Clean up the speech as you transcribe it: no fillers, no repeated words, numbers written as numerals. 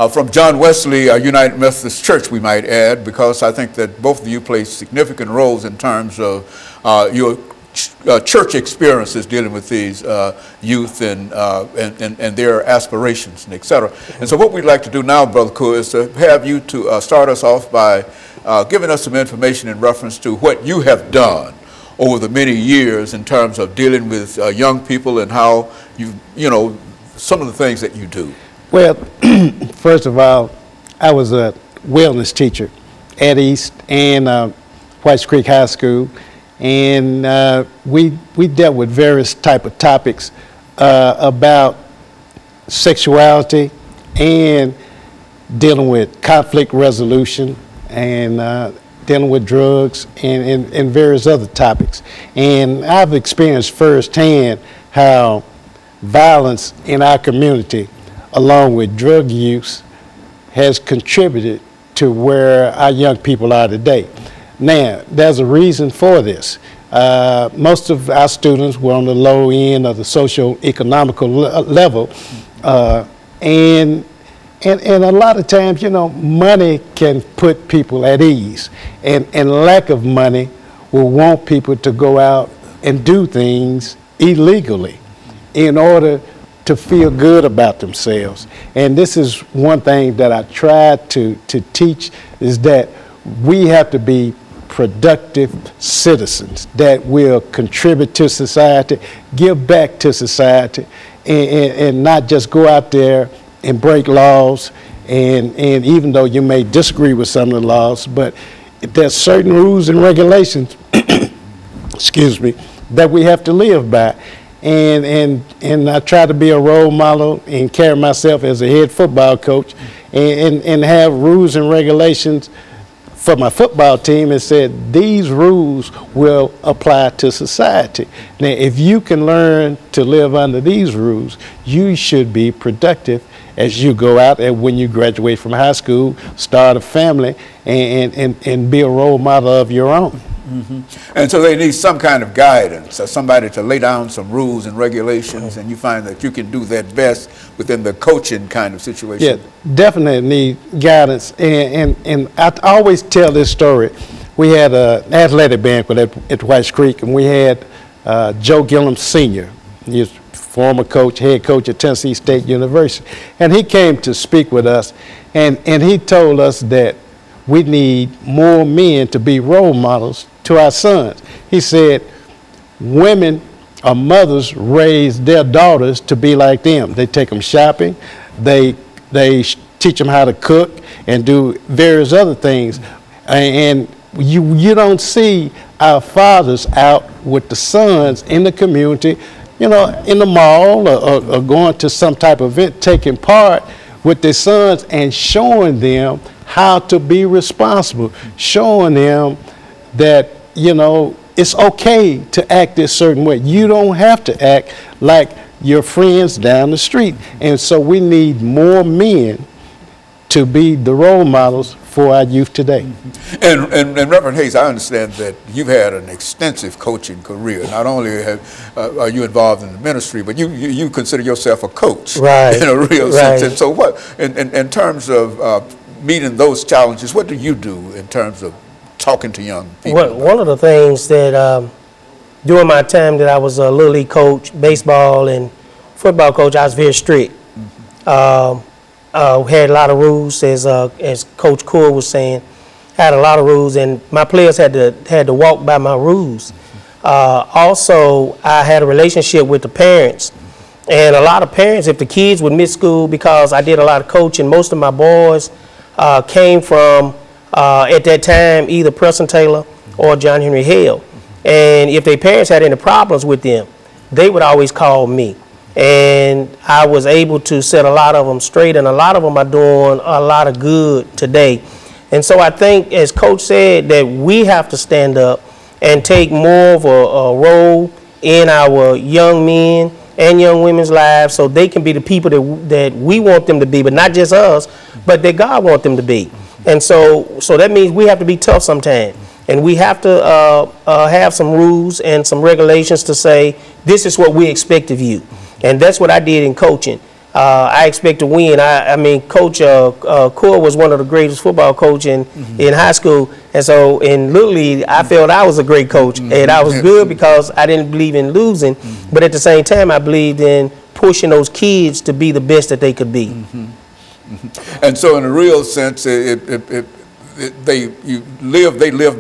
from John Wesley United Methodist Church, we might add, because I think that both of you play significant roles in terms of your church experiences dealing with these youth and their aspirations and et cetera. And so what we'd like to do now, Brother Coeur, is to have you to start us off by giving us some information in reference to what you have done over the many years in terms of dealing with young people and how you know, some of the things that you do. Well, first of all, I was a wellness teacher at East and Whites Creek High School, and we dealt with various type of topics about sexuality and dealing with conflict resolution and dealing with drugs and various other topics. And I've experienced firsthand how violence in our community, along with drug use, has contributed to where our young people are today. Now, there's a reason for this. Most of our students were on the low end of the socio-economical level, and a lot of times, you know, money can put people at ease, and lack of money will want people to go out and do things illegally in order to feel good about themselves. And this is one thing that I try to teach, is that we have to be productive citizens that will contribute to society, give back to society, and not just go out there and break laws, and even though you may disagree with some of the laws, but there's certain rules and regulations excuse me, that we have to live by. And I try to be a role model and carry myself as a head football coach and have rules and regulations for my football team, and said these rules will apply to society. Now, if you can learn to live under these rules, you should be productive as you go out and when you graduate from high school, start a family, and be a role model of your own. Mm-hmm. And so they need some kind of guidance, or somebody to lay down some rules and regulations, and you find that you can do that best within the coaching kind of situation. Yeah, definitely need guidance. And I always tell this story. We had an athletic banquet at Whites Creek, and we had Joe Gillum Sr. He's former coach, head coach at Tennessee State University. And he came to speak with us, and he told us that we need more men to be role models to our sons. He said women or mothers raise their daughters to be like them. They take them shopping, they teach them how to cook and do various other things. And you don't see our fathers out with the sons in the community, you know, in the mall or going to some type of event, taking part with their sons and showing them how to be responsible, showing them that, you know, it's okay to act this certain way. You don't have to act like your friends down the street. And so we need more men to be the role models for our youth today. Mm-hmm. And Reverend Hayes, I understand that you've had an extensive coaching career. Not only are you involved in the ministry, but you consider yourself a coach, right, in a real sense. And so what, in terms of meeting those challenges, what do you do in terms of talking to young people? Well, one of the things that during my time that I was a Little League coach, baseball and football coach, I was very strict. Mm-hmm. We had a lot of rules, as Coach Coeur was saying, had a lot of rules, and my players had to walk by my rules. Also, I had a relationship with the parents, and a lot of parents, if the kids would miss school, because I did a lot of coaching, most of my boys came from, at that time, either Preston Taylor or John Henry Hale. And if their parents had any problems with them, they would always call me. And I was able to set a lot of them straight, and a lot of them are doing a lot of good today. And so I think, as Coach said, that we have to stand up and take more of a role in our young men and young women's lives, so they can be the people that we want them to be, but not just us, but that God wants them to be. And so that means we have to be tough sometimes. And we have to have some rules and some regulations to say, this is what we expect of you. And that's what I did in coaching. I expect to win. I mean, Coach Core was one of the greatest football coach in high school, and so in Little League, I felt I was a great coach, and I was good because I didn't believe in losing, but at the same time, I believed in pushing those kids to be the best that they could be. And so, in a real sense, they live